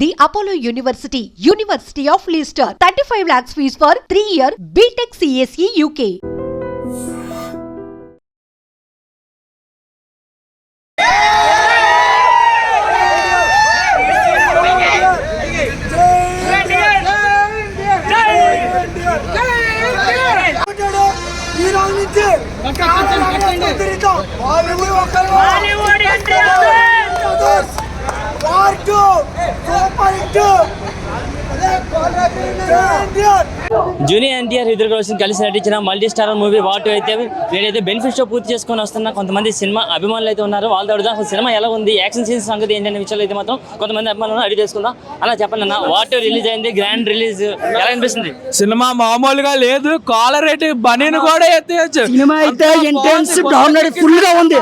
The Apollo University, University of Leicester. 35 lakhs fees for 3-year BTech CSE UK. Junior NTR ఇద్దరు కలిసి నటించిన multi starrer movie వాటు అయితే నేనైతే benefit show పూర్తి చేసుకొని వస్తున్న కొంతమంది సినిమా అభిమానులు అయితే ఉన్నారు. వాళ్ళతో అడుగుదాం అసలు సినిమా ఎలా ఉంది, యాక్షన్ సీన్స్ సంగతి ఏంటనే విషయాలు అయితే మాత్రం కొంతమంది అభిమానులను అడిగి చేసుకుందాం. అలా చెప్పండి అన్న, వాటు రిలీజ్ అయింది, గ్రాండ్ రిలీజ్ ఎలా అనిపిస్తుంది? సినిమా మామూలుగా లేదు, కాలర్ రేట్ బనీన్ కూడా ఎత్తేయచ్చు. సినిమా అయితే ఇంటెన్స్ డౌన్లోడ్ ఫుల్ గా ఉంది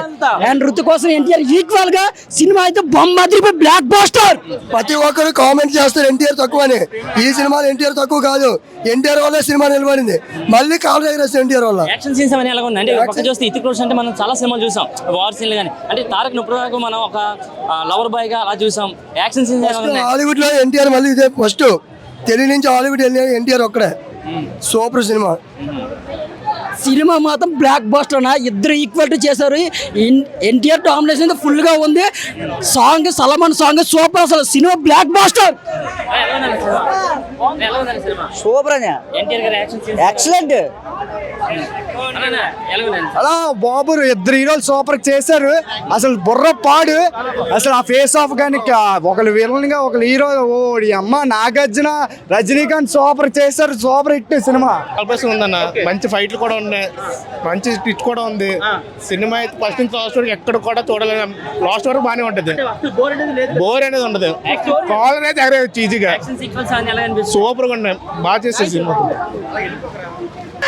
అండ్ ఋతు కోసం ఎన్టీఆర్ ఈక్వల్ గా సినిమా అయితే బొమ్మ బ్లాక్ బాస్టర్. ప్రతి ఒక్కరు కామెంట్ చేస్తారు ఎన్టీఆర్ తక్కువ అని. ఈ సినిమాలో ఎన్టీఆర్ తక్కువ కాదు, ఎన్టీఆర్ వల్ల సినిమా నిలబడింది. మళ్ళీ కాల్ ఎగరేస్తారు ఎన్టీఆర్ వల్ల. యాక్షన్ సీన్స్ అవన్నీ ఎలా ఉంది అంటే పక్క చూస్తే ఇతిక్ రోషన్ అంటే మనం చాలా సినిమాలు చూసాం, వార్ సీన్లు కానీ. అంటే తారక్ ఇప్పుడు మనం ఒక లవర్ బాయ్ గా అలా చూసాం. యాక్షన్ సీన్స్ హాలీవుడ్ లో ఎన్టీఆర్ మళ్ళీ ఇదే ఫస్ట్. తెలుగు నుంచి హాలీవుడ్ ఎన్టీఆర్ ఒక్కడే. Super cinema. సినిమా మాత్రం బ్లాక్ బాస్టర్ అన్న, ఇద్దరు ఈక్వల్ టు చేశారు. ఎన్టీఆర్ డామినేషన్ ఫుల్ గా ఉంది. సాంగ్ సల్మాన్ సాంగ్ సూపర్, అసలు సినిమా బ్లాక్ బాస్టర్. సూపర్ అన్న, ఎక్సలెంట్. అలా బాబు ఇద్దరు హీరోలు సూపర్ చేశారు. అసలు బుర్ర పాడు. అసలు ఆ ఫేస్ ఆఫ్ కానీ ఒకళ్ళు విలన్ గా ఒకళ్ళు హీరో. ఓ అమ్మ నాగార్జున రజనీకాంత్ సూపర్ చేశారు. Super hit cinema. ఉందన్న, మంచి ఫైట్లు కూడా ఉన్నాయి, మంచి స్టిచ్ కూడా ఉంది. సినిమా అయితే ఫస్ట్ నుంచి లాస్ట్ వరకు ఎక్కడ కూడా చూడలేదు. లాస్ట్ వరకు బాగానే ఉంటది, బోర్ అనేది ఉండదు. కాలర్ అయితే ఎగరేయచ్చు ఈజీగా. సూపర్ గా ఉన్నాయి, బాగా చేశారు సినిమా.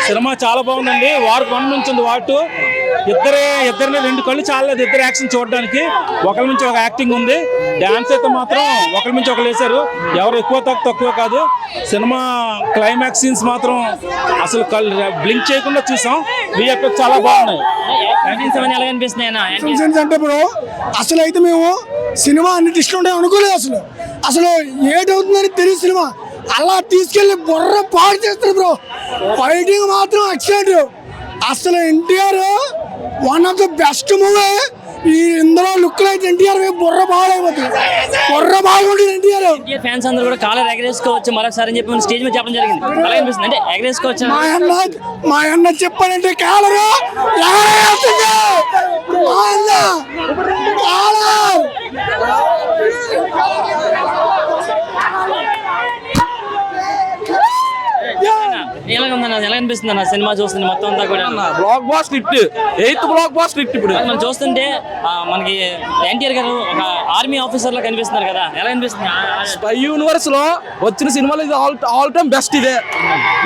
సినిమా చాలా బాగుందండి. వార్ 1 నుంచి ఉంది వాటు. ఇద్దరిని 2 కళ్ళు చాలలేదు ఇద్దరు యాక్షన్ చూడడానికి. ఒకరి నుంచి ఒక యాక్టింగ్ ఉంది. డాన్స్ అయితే మాత్రం ఒకరి నుంచి ఒకరు వేశారు. ఎవరు ఎక్కువ తక్కువ కాదు. సినిమా క్లైమాక్స్ సీన్స్ మాత్రం అసలు బ్లింక్ చేయకుండా చూసాం. విఎఫ్ఎక్స్ చాలా బాగున్నాయి. అంటే బ్రో అసలు అయితే మేము సినిమా అన్ని డిస్ట్లు ఉంటాయి అనుకోలేదు. అసలు ఏటవుతుందని తెలియదు. సినిమా అలా తీసుకెళ్లి బుర్ర పాడు చేస్తారు బ్రో. ఫైటింగ్ మాత్రం ఎక్సలెంట్. అసలు NTR one of the best movie. ఈ ఇందులో లుక్ అయితే ఎన్టీఆర్ బుర్ర బాగాలేకపోతుంది. బుర్ర బాగుంటుంది ఎన్టీఆర్. ఫ్యాన్స్ అందరూ కూడా కాలర్ ఎగరేసుకోవచ్చు మరొకసారి అని చెప్పి స్టేజ్ మీద చెప్పడం జరిగింది. అలా అనిపిస్తుంది అంటే ఎగరేసుకోవచ్చు. మా అన్న చెప్పాలంటే కాలర్ ఎలా అనిపిస్తుంది అన్న సినిమా చూస్తుంది మొత్తం అంతా కూడా? Blockbuster hit, 8th blockbuster hit. ఇప్పుడు మనం చూస్తుంటే మనకి ఎన్టీఆర్ గారు ఒక ఆర్మీ ఆఫీసర్ లా కనిపిస్తున్నారు కదా, ఎలా అనిపిస్తుంది? స్పై యూనివర్స్ లో వచ్చిన సినిమాలు ఇది ఆల్ టైమ్ బెస్ట్. ఇదే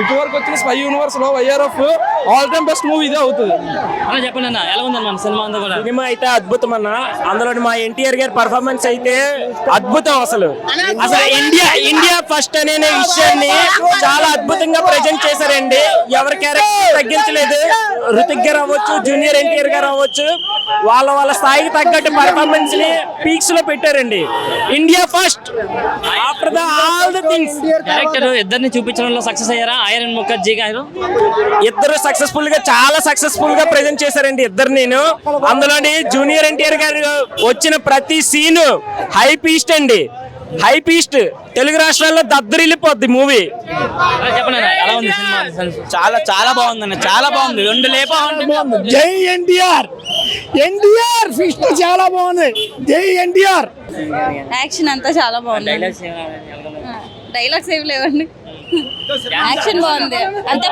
ఇప్పటి వరకు వచ్చిన స్పై యూనివర్స్ లో YRF all time best movie ఇదే అవుతుంది. అలా చెప్పండి అన్న, ఎలా ఉందన్న మన సినిమా అంతా కూడా? సినిమా అయితే అద్భుతం అన్న. అందులో మా ఎన్టీఆర్ గారి పర్ఫార్మెన్స్ అయితే అద్భుతం. అసలు ఇండియా ఫస్ట్ అనే విషయాన్ని చాలా అద్భుతంగా ప్రెజెంట్ చేశారండి. ఎవరి క్యారెక్టర్ తగ్గించలేదు. ఋతిక్ గారు అవ్వచ్చు, జూనియర్ ఎన్టీఆర్ గారు అవ్వచ్చు, వాళ్ళ స్థాయికి తగ్గట్టు పర్ఫార్మెన్స్ ని పీక్స్ లో పెట్టారండి. India first after the all the things. Director ఇద్దరిని చూపించడంలో సక్సెస్ అయ్యారా? ఐరన్ ముఖర్జీ గారు ఇద్దరు చాలా సక్సెస్ఫుల్ గా ప్రెజెంట్ చేశారండి ఇద్దరు. నేను అందులోని జూనియర్ ఎన్టీఆర్ గారు వచ్చిన ప్రతి సీను హై పీస్ట్ అండి. హై పీస్ట్ తెలుగు రాష్ట్రాల్లో దద్దరిల్లిపోద్ది మూవీ. చాలా బాగుందన్న, చాలా బాగుంది. 2 లేపా జై ఎన్టీఆర్. ఎన్టీఆర్ ఫిస్ట్ చాలా బాగుంది. జై ఎన్టీఆర్. యాక్షన్ అంతా చాలా బాగుంది. డైలాగ్స్ ఏమి లేవండి. యాక్షన్ బాగుంది అంతే.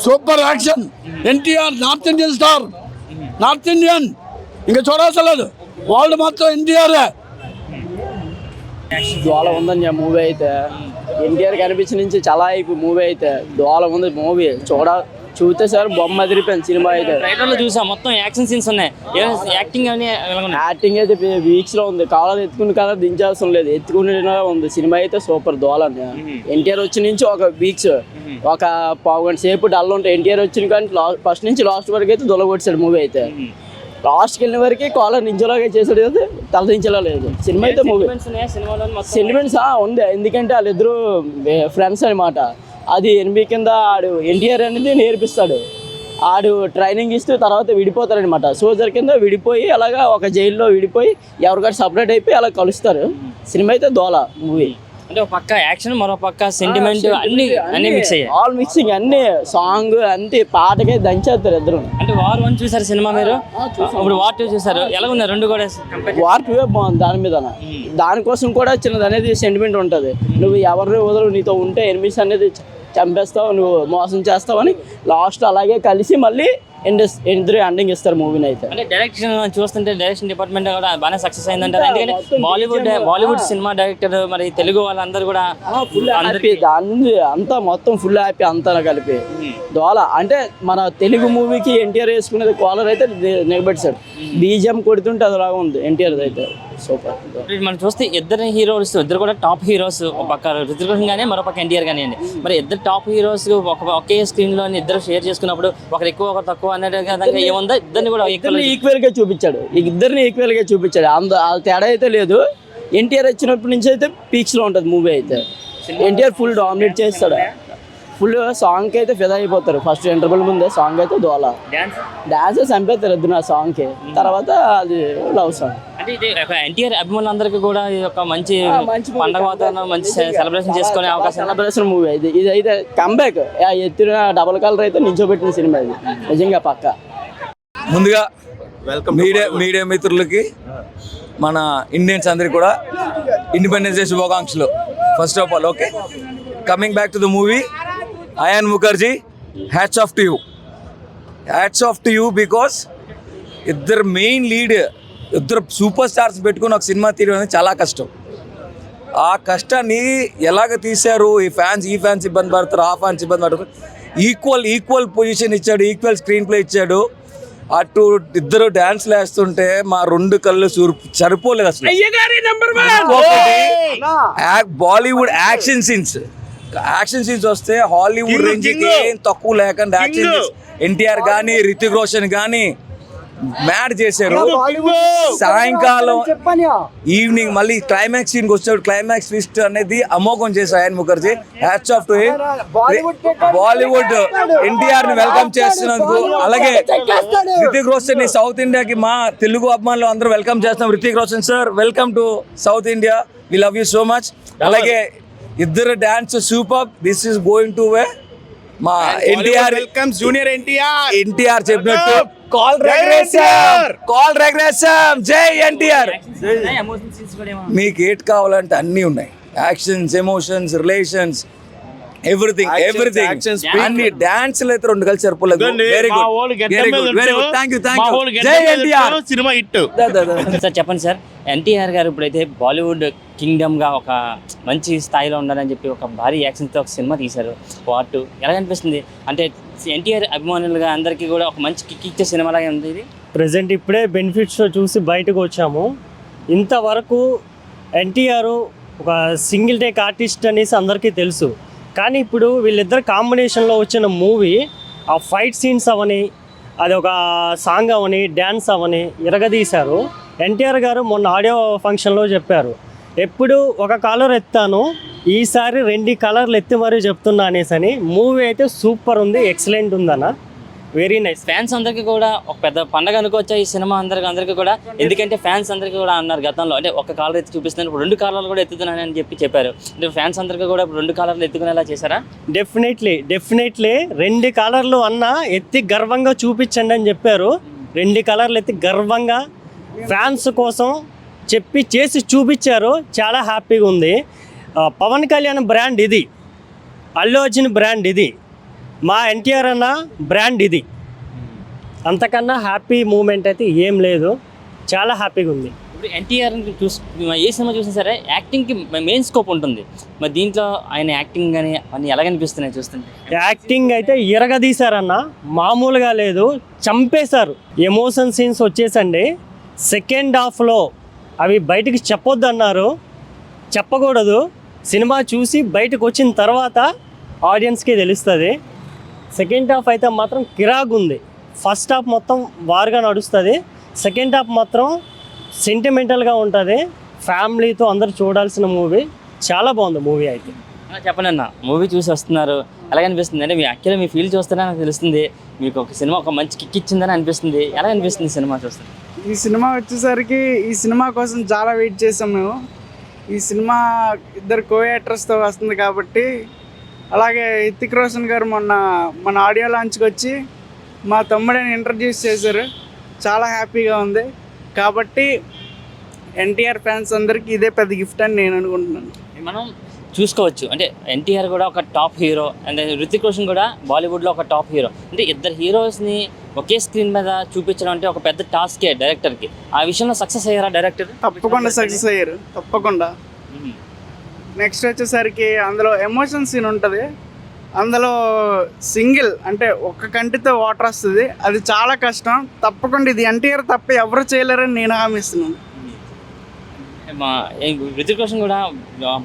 Super action. NTR north Indian star. North Indian ఇంకా చూడాల్సలేదు. వాళ్ళు మొత్తం ఎన్టీఆర్. దోళ ఉందని మూవీ అయితే ఎన్టీఆర్ కనిపించిన నుంచి చాలా అయిపోయి మూవీ అయితే దోళ ఉంది. మూవీ చూస్తే సార్ బొమ్మ అదిరిపోయింది. సినిమా అయితే చూసా మొత్తం యాక్షన్ సీన్స్ ఉన్నాయి. యాక్టింగ్ అయితే వీక్స్ లో ఉంది. కాలం ఎత్తుకుని కదా దించాల్సిన లేదు, ఎత్తుకునే ఉంది. సినిమా అయితే సూపర్. దోళ ఎన్టీఆర్ వచ్చి నుంచి ఒక వీక్స్ ఒక పావు గంట సేపు డల్ ఉంటాయి. ఎన్టీఆర్ వచ్చిన కానీ ఫస్ట్ నుంచి లాస్ట్ వరకు అయితే దొలగొట్టాడు మూవీ అయితే. లాస్ట్కి వెళ్ళిన వరకు కాలర్ నించోలాగా చేసాడు కదా, తల దించేలా లేదు. సినిమా అయితే మూవీ సెంటిమెంట్స్ ఉంది, ఎందుకంటే వాళ్ళిద్దరూ ఫ్రెండ్స్ అనమాట. అది ఎనిమిది కింద ఆడు ఎన్టీఆర్ అనేది నేర్పిస్తాడు, ఆడు ట్రైనింగ్ ఇస్తూ తర్వాత విడిపోతారనమాట. సోల్జర్ కింద విడిపోయి అలాగా ఒక జైల్లో విడిపోయి ఎవరికైనా సపరేట్ అయిపోయి అలా కలుస్తారు. సినిమా అయితే దోల మూవీ అంటే ఒక పక్క యాక్షన్, మరో పక్క సెంటిమెంట్, అన్ని మిక్స్ అయ్యాయి. ఆల్ మిక్సింగ్, అన్ని సాంగ్ అంతే, పాటకే దంచేస్తారు ఇద్దరు. అంటే వార్ 1 చూసారు సినిమా మీరు, ఇప్పుడు వార్ 2 చూసారు, ఎలా ఉన్నారు రెండు కూడా? వార్ 2 బాగుంది. దాని మీద దానికోసం కూడా చిన్నది అనేది సెంటిమెంట్ ఉంటుంది. నువ్వు ఎవరిని వదలు, నీతో ఉంటే ఎనిమిస్ అనేది చంపేస్తావు, నువ్వు మోసం చేస్తావు అని లాస్ట్ అలాగే కలిసి మళ్ళీ ఇద్దరు ఎండింగ్ ఇస్తారు మూవీని అయితే. అంటే డైరెక్షన్ చూస్తుంటే డైరెక్షన్ డిపార్ట్మెంట్ కూడా బాగానే సక్సెస్ అయిందంటారు. ఎందుకంటే బాలీవుడ్ సినిమా డైరెక్టర్, మరి తెలుగు వాళ్ళందరూ కూడా ఫుల్ హ్యాపీ, దాన్ని అంతా మొత్తం ఫుల్ హ్యాపీ అంతా కలిపి దోల. అంటే మన తెలుగు మూవీకి ఎన్టీఆర్ వేసుకునేది కాలర్ అయితే నిలబెట్టాడు, బీజిఎం కొడుతుంటే అదిలాగా ఉంది ఎన్టీఆర్ అయితే సూపర్. మనం చూస్తే ఇద్దరు హీరోస్, ఇద్దరు కూడా టాప్ హీరోస్, ఒక పక్క రుతిక్ రోషన్ కానీ మరో పక్క ఎన్టీఆర్ కానివ్వండి. మరి ఇద్దరు టాప్ హీరోస్ ఒకే స్క్రీన్ లో ఇద్దరు షేర్ చేసుకున్నప్పుడు ఒకరు ఎక్కువ ఒకరు తక్కువ అనేది ఏముందా? ఇద్దరిని కూడా ఈక్వల్ గా చూపించాడు, ఇద్దరిని ఈక్వల్ గా చూపించాడు, తేడా అయితే లేదు. ఎన్టీఆర్ వచ్చినప్పటి నుంచి అయితే పీక్స్ లో ఉంటుంది మూవీ అయితే. ఎన్టీఆర్ ఫుల్ డామినేట్ చేస్తాడు, ఫుల్ సాంగ్ అయితే ఫిదా అయిపోతారు. ఫస్ట్ ఇంటర్వెల్ ముందే సాంగ్ అయితే దోల, డాన్స్ చంపేస్తారు ఇద్దరు ఆ సాంగ్ కి. తర్వాత అది లవ్ సాంగ్. అంటే ఇది ఎన్టీఆర్ అభిమానులందరికీ కూడా ఒక మంచి పండగ వాతావరణం, మంచి సెలబ్రేషన్ చేసుకునే అవకాశం. సెలబ్రేషన్ మూవీ ఇది అయితే కంబ్యాక్. ఎత్తిన డబల్ కలర్ అయితే నిల్చోబెట్టిన సినిమా ఇది నిజంగా పక్క. ముందుగా మీడియా మిత్రులకి, మన ఇండియన్స్ అందరికి కూడా ఇండిపెండెన్స్ డే శుభాకాంక్షలు. First of all okay, coming back to the movie, Ayan Mukherjee, hats off to you because ఇద్దరు మెయిన్ లీడ్, ఇద్దరు సూపర్ స్టార్స్ పెట్టుకుని ఒక సినిమా తీయడం అనేది చాలా కష్టం. ఆ కష్టాన్ని ఎలాగ తీశారు, ఈ ఫ్యాన్స్ ఇబ్బంది పడతారు, ఆ ఫ్యాన్స్ ఇబ్బంది పడతారు. ఈక్వల్ పొజిషన్ ఇచ్చాడు, ఈక్వల్ స్క్రీన్ ప్లే ఇచ్చాడు. అటు ఇద్దరు డాన్స్లు వేస్తుంటే మా రెండు కళ్ళు సరిపోలేదు అసలు. బాలీవుడ్ యాక్షన్ సీన్స్ వస్తే హాలీవుడ్ రేంజ్ ఏం తక్కువ లేకుండా యాక్షన్ ఎన్టీఆర్ కానీ రితిక్ రోషన్ కానీ మ్యాడ్ చేశారు. సాయంకాలం ఈవినింగ్ మళ్ళీ క్లైమాక్స్ సీన్కి వచ్చాడు. క్లైమాక్స్ ట్విస్ట్ అనేది అమోఘం చేశారు Ayan Mukherjee. Hats off to him. Bollywood NTR ని వెల్కమ్ చేస్తున్నందుకు, అలాగే రితిక్ రోషన్ ని సౌత్ ఇండియాకి మా తెలుగు అభిమానులు అందరూ వెల్కమ్ చేస్తున్నాం. Hrithik Roshan sir, welcome to south India, we love you so much. అలాగే ఇద్దరు dance super. This is going to way. మా ఎన్టీఆర్ వెల్కమ్ జూనియర్ ఎన్టీఆర్ చెప్పినట్టు కాల్ రెగ్రెషన్, జై ఎన్టీఆర్. మీకు ఏట్ కావాలంటే అన్నీ ఉన్నాయి, యాక్షన్స్, ఎమోషన్స్, రిలేషన్స్, ఎవ్రీథింగ్ అన్ని. డాన్స్లు అయితే రెండు కలిసి సరిపోలేదు. Very good, thank you. జై ఎన్టీఆర్. Cinema hit. సార్ చెప్పండి సార్, ఎన్టీఆర్ గారు ఇప్పుడైతే బాలీవుడ్ కింగ్డమ్గా ఒక మంచి స్థాయిలో ఉండాలని చెప్పి ఒక భారీ యాక్షన్తో ఒక సినిమా తీశారు వార్ 2. ఎలా అనిపిస్తుంది? అంటే ఎన్టీఆర్ అభిమానులుగా అందరికీ కూడా ఒక మంచి కిక్ ఇచ్చే సినిమాలాగే ఉంది ఇది. ప్రజెంట్ ఇప్పుడే బెనిఫిట్స్ చూసి బయటకు వచ్చాము. ఇంతవరకు ఎన్టీఆర్ ఒక సింగిల్ టేక్ ఆర్టిస్ట్ అనేసి అందరికీ తెలుసు, కానీ ఇప్పుడు వీళ్ళిద్దరు కాంబినేషన్లో వచ్చిన మూవీ, ఆ ఫైట్ సీన్స్ అవని, అది ఒక సాంగ్ అవని, డ్యాన్స్ అవని ఇరగదీశారు. ఎన్టీఆర్ గారు మొన్న ఆడియో ఫంక్షన్లో చెప్పారు, ఎప్పుడు ఒక కలర్ ఎత్తాను, ఈసారి 2 కలర్లు ఎత్తి మరీ చెప్తున్నా అనేసి అని. మూవీ అయితే సూపర్ ఉంది, ఎక్సలెంట్ ఉందన్న, వెరీ నైస్. ఫ్యాన్స్ అందరికీ కూడా ఒక పెద్ద పండగ అనుకోవచ్చా ఈ సినిమా అందరికీ కూడా? ఎందుకంటే ఫ్యాన్స్ అందరికీ కూడా అన్నారు గతంలో, అంటే ఒక కాలర్ ఎత్తి చూపిస్తున్నాను, ఇప్పుడు 2 కాలర్లు కూడా ఎత్తుతున్నాను అని చెప్పారు. అంటే ఫ్యాన్స్ అందరికీ కూడా ఇప్పుడు 2 కాలర్లు ఎత్తుకునేలా చేశారా? డెఫినెట్లీ 2 కలర్లు అన్న ఎత్తి గర్వంగా చూపించండి అని చెప్పారు. 2 కలర్లు ఎత్తి గర్వంగా ఫ్యాన్స్ కోసం చెప్పి చేసి చూపించారు. చాలా హ్యాపీగా ఉంది. పవన్ కళ్యాణ్ బ్రాండ్ ఇది, అల్లు అర్జున్ బ్రాండ్ ఇది, మా ఎన్టీఆర్ అన్న బ్రాండ్ ఇది. అంతకన్నా హ్యాపీ మూమెంట్ అయితే ఏం లేదు, చాలా హ్యాపీగా ఉంది. ఇప్పుడు ఎన్టీఆర్ ఏ సినిమా చూసినా సరే యాక్టింగ్కి మెయిన్ స్కోప్ ఉంటుంది. మరి దీంట్లో ఆయన యాక్టింగ్ కానీ అన్నీ ఎలాగనిపిస్తున్నాయి చూస్తుంటే? యాక్టింగ్ అయితే ఇరగదీశారన్న, మామూలుగా లేదు, చంపేశారు. ఎమోషన్ సీన్స్ వచ్చేసండి సెకండ్ హాఫ్లో అవి బయటికి చెప్పొద్దు అన్నారు, చెప్పకూడదు. సినిమా చూసి బయటకు వచ్చిన తర్వాత ఆడియన్స్కి తెలుస్తుంది. సెకండ్ హాఫ్ అయితే మాత్రం కిరాక్ ఉంది. ఫస్ట్ హాఫ్ మొత్తం వార్గా నడుస్తుంది, సెకండ్ హాఫ్ మాత్రం సెంటిమెంటల్గా ఉంటుంది, ఫ్యామిలీతో అందరు చూడాల్సిన మూవీ. చాలా బాగుంది మూవీ అయితే. చెప్పండి అన్న, మూవీ చూసి వస్తున్నారు, ఎలా అనిపిస్తుంది? అంటే మీ యాక్చువల్గా మీ ఫీల్ చూస్తేనే నాకు తెలుస్తుంది, మీకు ఒక సినిమా ఒక మంచి కిక్ ఇచ్చిందని అనిపిస్తుంది. ఎలా అనిపిస్తుంది సినిమా చూస్తే? ఈ సినిమా వచ్చేసరికి ఈ సినిమా కోసం చాలా వెయిట్ చేసాం మేము. ఈ సినిమా ఇద్దరు కో యాక్టర్స్తో వస్తుంది కాబట్టి. అలాగే హృతిక్ రోషన్ గారు మొన్న మన ఆడియో లాంచ్కి వచ్చి మా తమ్ముడిని ఇంట్రడ్యూస్ చేశారు, చాలా హ్యాపీగా ఉంది. కాబట్టి ఎన్టీఆర్ ఫ్యాన్స్ అందరికీ ఇదే పెద్ద గిఫ్ట్ అని నేను అనుకుంటున్నాను. మనం చూసుకోవచ్చు, అంటే ఎన్టీఆర్ కూడా ఒక top hero, and Hrithik Roshan కూడా బాలీవుడ్లో ఒక టాప్ హీరో. అంటే ఇద్దరు హీరోస్ని ఒకే స్క్రీన్ మీద చూపించడం అంటే ఒక పెద్ద టాస్కే డైరెక్టర్కి. ఆ విషయంలో సక్సెస్ అయ్యారా డైరెక్టర్? తప్పకుండా సక్సెస్ అయ్యారు, తప్పకుండా. నెక్స్ట్ వచ్చేసరికి అందులో ఎమోషన్ సీన్ ఉంటుంది. అందులో సింగిల్ అంటే ఒక్క కంటితో వాటర్ వస్తుంది, అది చాలా కష్టం. తప్పకుండా ఇది ఎన్టీఆర్ తప్ప ఎవరు చేయలేరని నేను హామీ ఇస్తున్నాను. హృతిక్ రోషన్ కూడా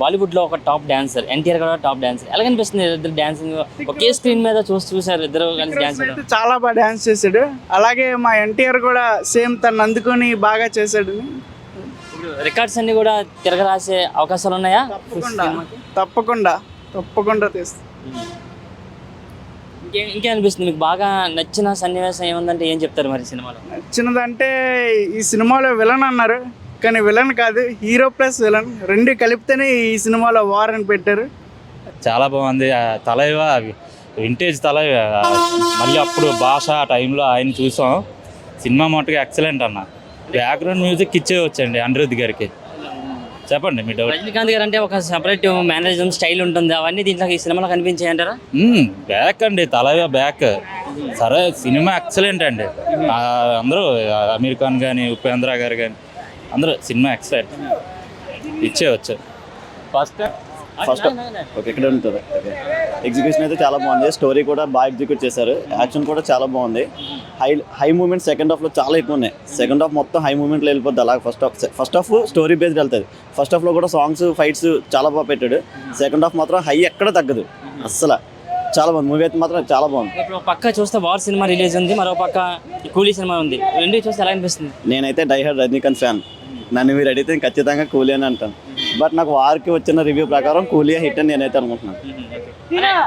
బాలీవుడ్లో ఒక టాప్ డాన్సర్, ఎన్టీఆర్ కూడా టాప్ డాన్సర్. ఎలా కనిపిస్తుంది ఇద్దరు డాన్సింగ్ ఒకే స్క్రీన్ మీద చూసారు ఇద్దరు కలిసి డాన్స్? చాలా బాగా డాన్స్ చేశాడు. అలాగే మా ఎన్టీఆర్ కూడా సేమ్ తను అందుకొని బాగా చేశాడు. రికార్డ్స్ అన్ని కూడా తిరగరాసే అవకాశాలు ఉన్నాయా? తప్పకుండా తప్పకుండా తీస్తాను. ఇంకే అనిపిస్తుంది మీకు బాగా నచ్చిన సన్నివేశం ఏముందంటే ఏం చెప్తారు మరి సినిమాలో? నచ్చినదంటే ఈ సినిమాలో విలన్ అన్నారు, కానీ విలన్ కాదు, హీరో ప్లస్ విలన్ రెండు కలిపితేనే ఈ సినిమాలో వార్ అని పెట్టారు. చాలా బాగుంది. తలైవ వింటేజ్ తలైవ, మళ్ళీ అప్పుడు భాష టైంలో ఆయన చూసాం. సినిమా మట్టుగా ఎక్సలెంట్ అన్న. బ్యాక్గ్రౌండ్ మ్యూజిక్ ఇచ్చేవచ్చండి అనిరుద్ధ్ గారికి. చెప్పండి మీ డౌట్. రజనీకాంత్ గారు అంటే ఒక సెపరేట్ మేనేజం స్టైల్ ఉంటుంది, అవన్నీ దీంట్లో ఈ సినిమాలో కనిపించాయి అంటారా? బ్యాక్ అండి, తలైవ బ్యాక్. సరే సినిమా ఎక్సలెంట్ అండి. అందరూ అమీర్ ఖాన్ కానీ ఉపేంద్ర గారు కానీ అందరూ సినిమా ఎక్సలెంట్ ఇచ్చేవచ్చు. ఫస్ట్ ఓకే ఇక్కడ ఉంటుంది. ఎగ్జిక్యూషన్ అయితే చాలా బాగుంది, స్టోరీ కూడా బాగా ఎగ్జిక్యూట్ చేశారు, యాక్షన్ కూడా చాలా బాగుంది. హై మూమెంట్ సెకండ్ హాఫ్లో చాలా ఎక్కువ ఉన్నాయి. సెకండ్ హాఫ్ మొత్తం హై మూమెంట్లో వెళ్ళిపోద్ది. అలాగే ఫస్ట్ హాఫ్ స్టోరీ బేస్డ్ వెళ్తుంది. ఫస్ట్ హాఫ్లో కూడా సాంగ్స్ ఫైట్స్ చాలా బాగా పెట్టాడు. సెకండ్ హాఫ్ మాత్రం హై ఎక్కడ తగ్గదు అస్సలు. చాలా బాగుంది మూవీ అయితే మాత్రం చాలా బాగుంది. ఇప్పుడు పక్క చూస్తే వార్ సినిమా రిలీజ్ ఉంది, మరో పక్క కూలీ సినిమా ఉంది. రెండు చూస్తే ఎలా అనిపిస్తుంది? నేనైతే డైహార్డ్ రజనీకాంత్ ఫ్యాన్. నన్ను మీరు అడిగితే ఖచ్చితంగా కూలీ అని అంటాను. బట్ నాకు వార్కి వచ్చిన రివ్యూ ప్రకారం కూలీ హిట్ అని నేనైతే అనుకుంటున్నాను.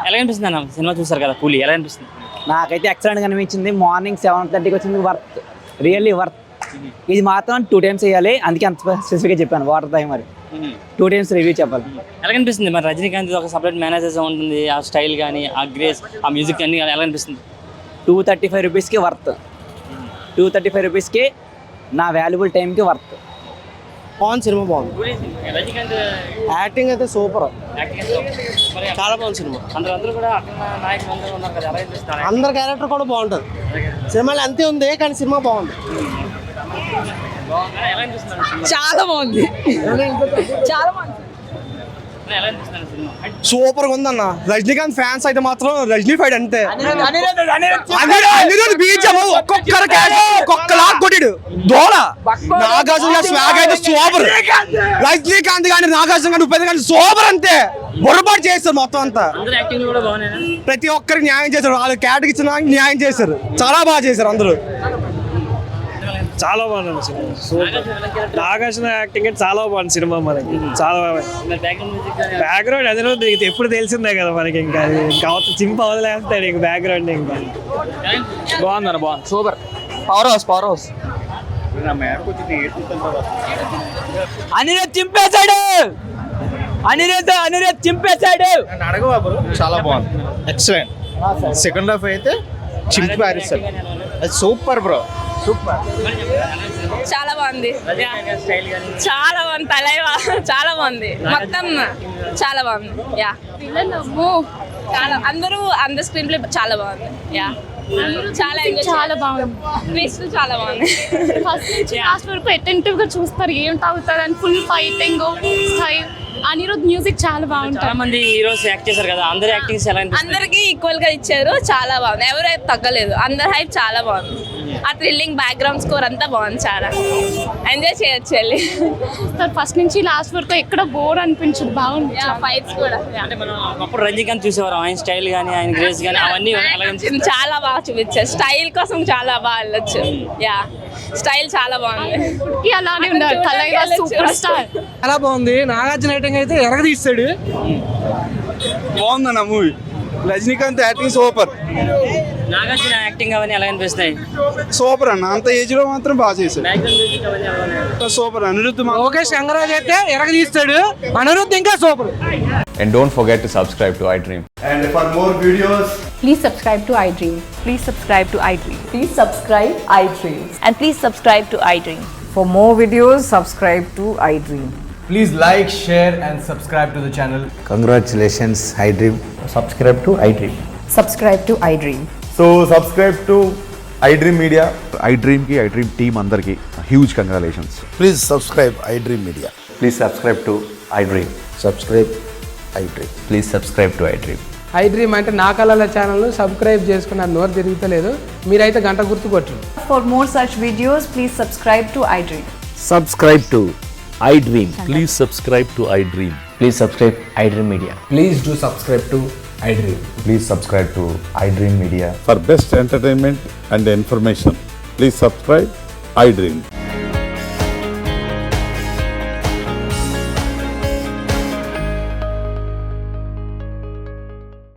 ఎలా అనిపిస్తుంది అన్న సినిమా చూసారు కదా కూలీ, ఎలా అనిపిస్తుంది? నాకైతే ఎక్సలెంట్గా అనిపించింది. మార్నింగ్ 7:30కి వచ్చింది, వర్త్, రియల్లీ వర్త్. ఇది మాత్రం 2 times వేయాలి, అందుకే అంత స్పెసిఫిక్గా చెప్పాను. వాటర్ టైం మరి 2 times రివ్యూ చెప్పాలి. ఎలా అనిపిస్తుంది మరి రజనీకాంత్ ఒక సపరేట్ మేనేజర్స్ ఉంటుంది, ఆ స్టైల్ కానీ ఆ గ్రేస్ ఆ మ్యూజిక్ అన్ని ఎలా అనిపిస్తుంది? 235 రూపీస్కి వర్త్. 235 రూపీస్కి నా వాల్యుబుల్ టైంకి వర్త్. బాగుంది సినిమా, బాగుంది. యాక్టింగ్ అయితే సూపర్, చాలా బాగుంది సినిమా. అందరు క్యారెక్టర్ కూడా బాగుంటుంది. సినిమాలో అంతే ఉంది కానీ సినిమా బాగుంది, చాలా బాగుంది, చాలా బాగుంది. సూపర్ గా ఉందన్న. రజనీకాంత్ ఫ్యాన్స్ అయితే మాత్రం రజనీ ఫైడ్ అంతే. అనిరుద్ధ్ బీజం ఒక్కొక్కలా కొట్టాడు దోళ. నాగార్జున స్వాగ్ అయితే సూపర్. రజనీకాంత్ కానీ నాగార్జున కానీ ఉపేంద్ర కానీ సూపర్ అంతే. పొరపాటు చేస్తారు మొత్తం అంతా. ప్రతి ఒక్కరికి న్యాయం చేశారు, వాళ్ళు క్యాటకి ఇచ్చిన న్యాయం చేశారు, చాలా బాగా చేశారు అందరూ. చాలా బాగుంది సినిమా. నాగార్జున యాక్టింగ్ అయితే చాలా బాగుంది సినిమా. మనకి చాలా బ్యాక్గ్రౌండ్ అందులో ఎప్పుడు తెలిసిందే కదా మనకి. ఇంకా చింప వదిలేస్తాడు ఇంక బ్యాక్గ్రౌండ్. ఇంకా బాగుందన్న, బాగుంది, సూపర్. పవర్ హౌస్ అనిరుద్ధ్ చింపేశాడు. అనిరుద్ధ్ చింపేశాడు. చాలా బాగుంది, ఎక్సలెంట్. సెకండ్ హాఫ్ అయితే చింపి పారేశారు, అది సూపర్ బ్రో, సూపర్. చాలా బాగుంది, చాలా బాగుంది. తలైవా చాలా బాగుంది, మొత్తం చాలా బాగుంది. యా చాలా అందరూ స్క్రీన్ ప్లే చాలా బాగుంది. యా చాలా బాగుంది. ట్విస్ట్ చాలా బాగుంది. ఫస్ట్ నుంచి లాస్ట్ వరకు అటెంటివ్ గా చూస్తారు, ఏం తాగుతారు అని. Full fighting style. Anirudh music చాలా బాగుంటుంది. చాలా మంది హీరోస్ యాక్ట్ చేశారు కదా, అందరి యాక్టింగ్స్ ఎలా అనిపిస్తుంది? అందరికి ఈక్వల్ గా ఇచ్చారు, చాలా బాగుంది. ఎవరైతే తగ్గలేదు, అందరి హైప్ చాలా బాగుంది. ఆ థ్రిల్లింగ్ బ్యాక్గ్రౌండ్ స్కోర్ అంతా బాగుంది, చాలా ఎంజాయ్ చేయొచ్చు వెళ్ళి. ఫస్ట్ నుంచి లాస్ట్ వరకు ఎక్కడ బోర్ అనిపించదు, బాగుంది. ఫైట్స్ కూడా అంటే మనం ఒకప్పుడు రజనీకాంత్ చూసేవారు, ఆయన స్టైల్ కానీ ఆయన గ్రేస్ కానీ అవన్నీ అలాగే చాలా బాగా చూపించారు. స్టైల్ కోసం చాలా బాగా వెళ్ళొచ్చు. యా, స్టైల్ చాలా బాగుంది. అలానే ఉండాలి, తలైవా సూపర్ స్టార్. చాలా బాగుంది. నాగార్జున రైటింగ్ అయితే ఎరగదీస్తాడు. బాగుందన్న movie. Rajinikanth acting super. Nagarjuna acting అవన్నీ ఎలా అనిపిస్తాయి? సూపర్ అన్న, అంత ఏజ్ లో మాత్రం బాగా చేశాడు. సూపర్. అనిరుద్ధ్ లోకేష్ కంగరాజ్ అయితే ఎరగదీస్తాడు, అనిరుద్ధ్ ఇంకా super. And don't forget to subscribe to iDream. And for more videos, Please subscribe to iDream. Please subscribe to iDream. Please subscribe iDream. And please subscribe to iDream. For more videos, subscribe to iDream. Please like, share and subscribe to the channel. Congratulations, iDream. Subscribe to iDream. Subscribe to iDream. So subscribe to iDream Media. iDream team andarki huge congratulations. please subscribe iDream Media. Please subscribe to iDream. Subscribe iDream. Please subscribe to iDream. iDream అంటే నా కళల channel subscribe చేసుకున్న నోరు తిరుగుతలేదు, మీరైతే గంట గుర్తు కొట్టండి. For more such videos, please subscribe to iDream. Subscribe to iDream. Please subscribe to iDream. Please subscribe iDream Media. Please do subscribe to iDream. Please subscribe to iDream Media. For best entertainment and information, please subscribe iDream.